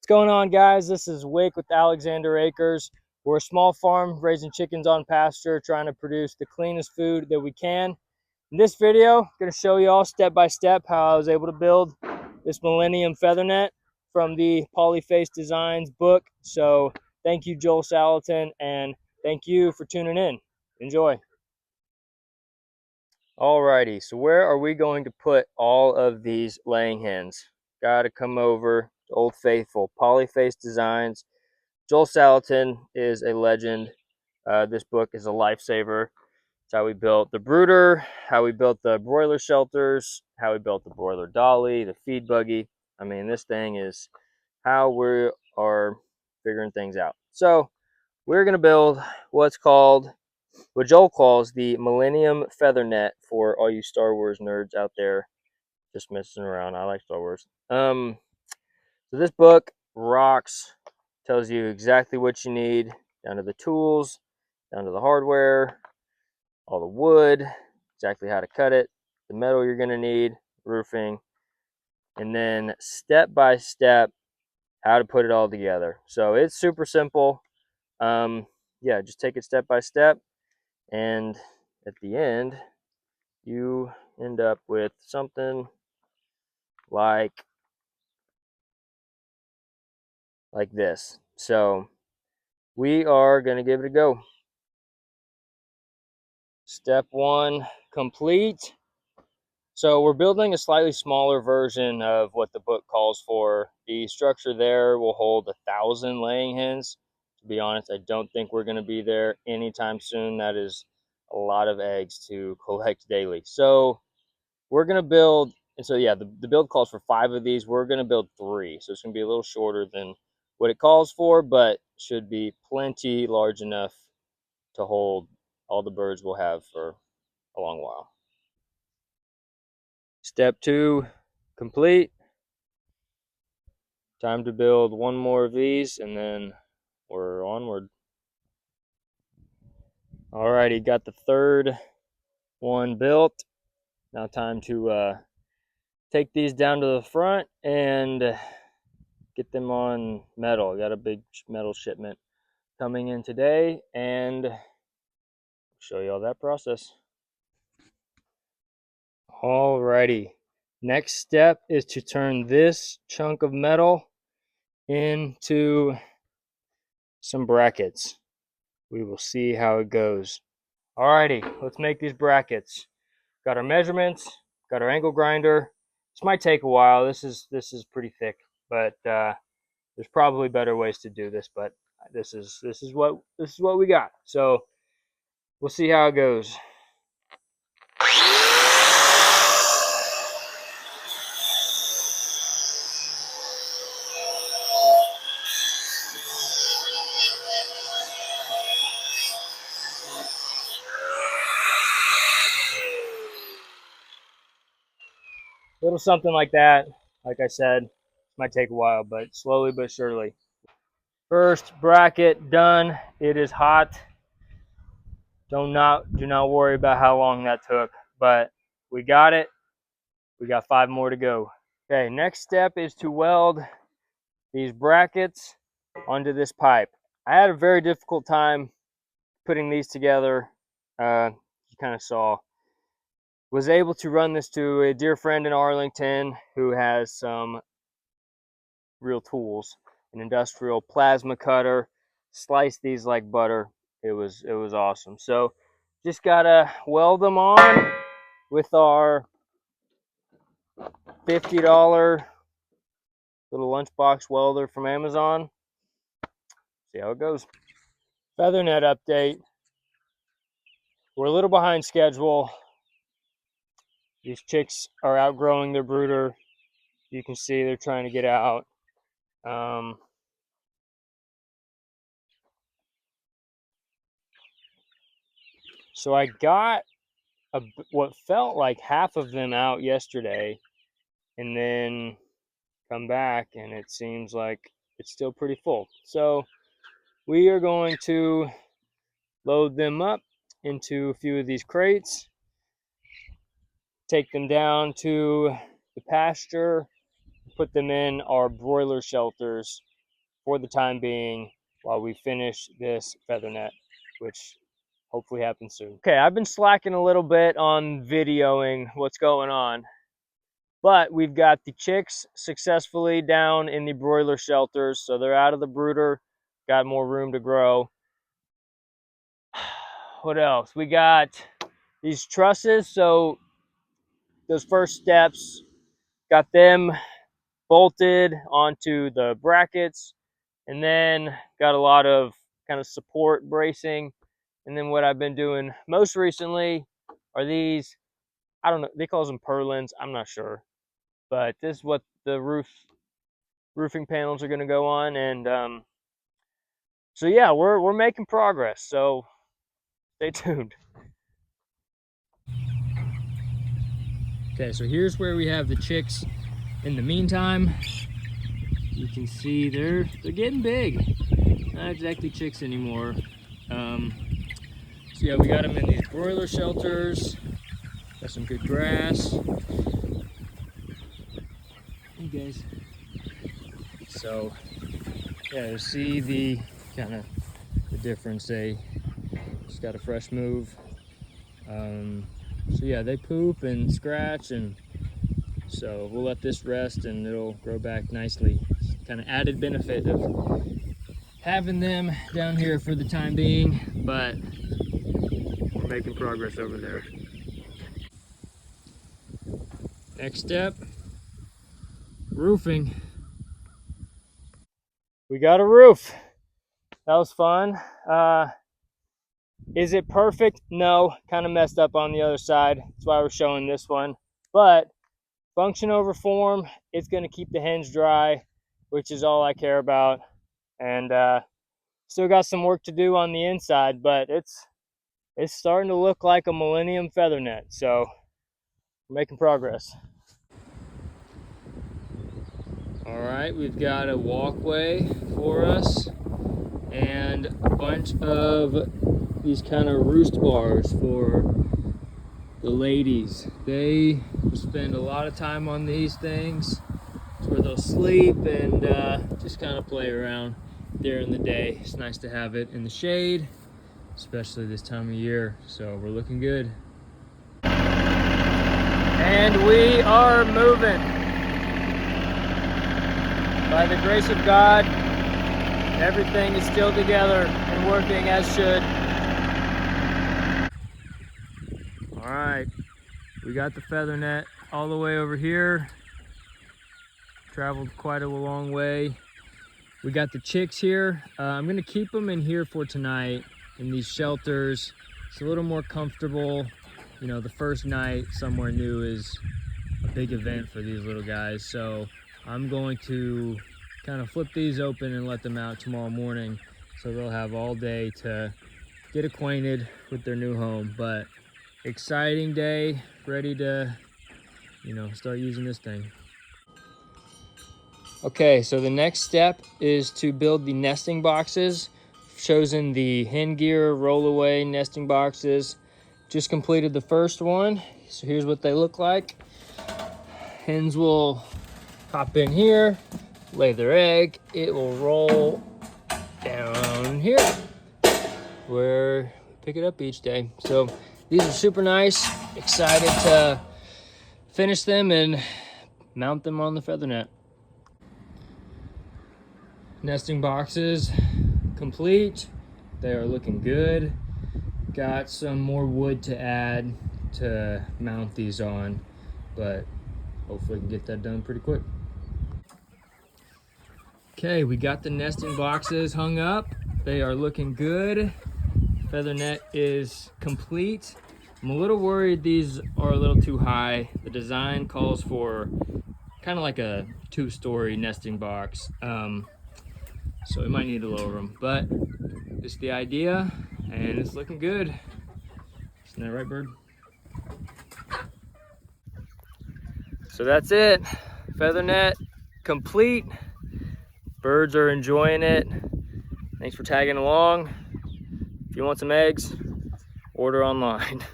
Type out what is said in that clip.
Going on, guys? This is Wick with Alexander Acres. We're a small farm raising chickens on pasture, trying to produce the cleanest food that we can. In this video, I'm going to show you all step by step how I was able to build this millennium feathernet from the Polyface Designs book. So thank you, Joel Salatin, and thank you for tuning in. Enjoy. Alrighty, so where are we going to put all of these laying hens? Got to come over to Old Faithful, Polyface Designs. Joel Salatin is a legend. This book is a lifesaver. It's how we built the brooder, how we built the broiler shelters, how we built the broiler dolly, the feed buggy. I mean, this thing is how we are figuring things out. So we're going to build what Joel calls the Millennium Feathernet for all you Star Wars nerds out there just messing around. I like Star Wars. So this book rocks. Tells you exactly what you need, down to the tools, down to the hardware, all the wood, exactly how to cut it, the metal you're going to need, roofing, and then step by step how to put it all together. So it's super simple. Yeah, just take it step by step, and at the end you end up with something like this. So we are going to give it a go. Step one complete. So we're building a slightly smaller version of what the book calls for. The structure there will hold 1,000 laying hens. To be honest, I don't think we're going to be there anytime soon. That is a lot of eggs to collect daily. So we're going to build, and so yeah, the build calls for 5 of these. We're going to build 3. So it's going to be a little shorter than what it calls for, but should be plenty large enough to hold all the birds we'll have for a long while. Step 2 complete. Time to build one more of these and then we're onward. Alrighty, got the third one built. Now time to take these down to the front and get them on metal. Got a big metal shipment coming in today and show you all that process. Alrighty, next step is to turn this chunk of metal into some brackets. We will see how it goes. Alrighty, let's make these brackets. Got our measurements, got our angle grinder. This might take a while. This is pretty thick, but there's probably better ways to do this. But this is what we got. So we'll see how it goes. Little something like that. Like I said, might take a while, but slowly but surely. First bracket done. It is hot. Do not worry about how long that took, but we got it. We got 5 more to go. Okay, next step is to weld these brackets onto this pipe. I had a very difficult time putting these together. You kind of saw. Was able to run this to a dear friend in Arlington who has some real tools, an industrial plasma cutter, slice these like butter. It was awesome. So just gotta weld them on with our $50 little lunchbox welder from Amazon. See how it goes. Feathernet update. We're a little behind schedule. These chicks are outgrowing their brooder. You can see they're trying to get out. So I got what felt like half of them out yesterday, and then come back, and it seems like it's still pretty full. So we are going to load them up into a few of these crates, take them down to the pasture, put them in our broiler shelters for the time being while we finish this feather net, which hopefully happens soon. Okay, I've been slacking a little bit on videoing what's going on, but we've got the chicks successfully down in the broiler shelters, so they're out of the brooder, got more room to grow. What else? We got these trusses, so those first steps, got them bolted onto the brackets, and then got a lot of kind of support bracing. And then what I've been doing most recently are these, I don't know, they call them purlins, I'm not sure, but this is what the roofing panels are going to go on. And so yeah, we're making progress, so stay tuned. Okay, so here's where we have the chicks. In the meantime, you can see they're getting big. Not exactly chicks anymore. So yeah, we got them in these broiler shelters. Got some good grass. Hey guys. So yeah, you see the kind of the difference. They just got a fresh move. So yeah, they poop and scratch, and so we'll let this rest and it'll grow back nicely. It's kind of added benefit of having them down here for the time being, but we're making progress over there. Next step, roofing. We got a roof. That was fun. Is it perfect? No, kind of messed up on the other side. That's why we're showing this one. But function over form, it's gonna keep the hinge dry, which is all I care about. And still got some work to do on the inside, but it's starting to look like a millennium feather net. So we're making progress. All right, we've got a walkway for us and a bunch of these kind of roost bars for the ladies. They spend a lot of time on these things. It's where they'll sleep and just kind of play around during the day. It's nice to have it in the shade, especially this time of year. So we're looking good. And we are moving. By the grace of God, everything is still together and working as should. All right, we got the feather net all the way over here. Traveled quite a long way. We got the chicks here. I'm gonna keep them in here for tonight in these shelters. It's a little more comfortable. You know, the first night somewhere new is a big event for these little guys. So I'm going to kind of flip these open and let them out tomorrow morning, so they'll have all day to get acquainted with their new home. But exciting day, ready to, you know, start using this thing. Okay, so the next step is to build the nesting boxes. Chosen the hen gear rollaway nesting boxes. Just completed the first one. So here's what they look like. Hens will hop in here, lay their egg. It will roll down here where we pick it up each day. So these are super nice. Excited to finish them and mount them on the feather net. Nesting boxes complete. They are looking good. Got some more wood to add to mount these on, but hopefully we can get that done pretty quick. Okay, we got the nesting boxes hung up. They are looking good. Feather net is complete. I'm a little worried these are a little too high. The design calls for kind of like a 2-story nesting box. So we might need to lower them, but it's the idea and it's looking good. Isn't that right, bird? So that's it. Feather net complete. Birds are enjoying it. Thanks for tagging along. If you want some eggs, order online.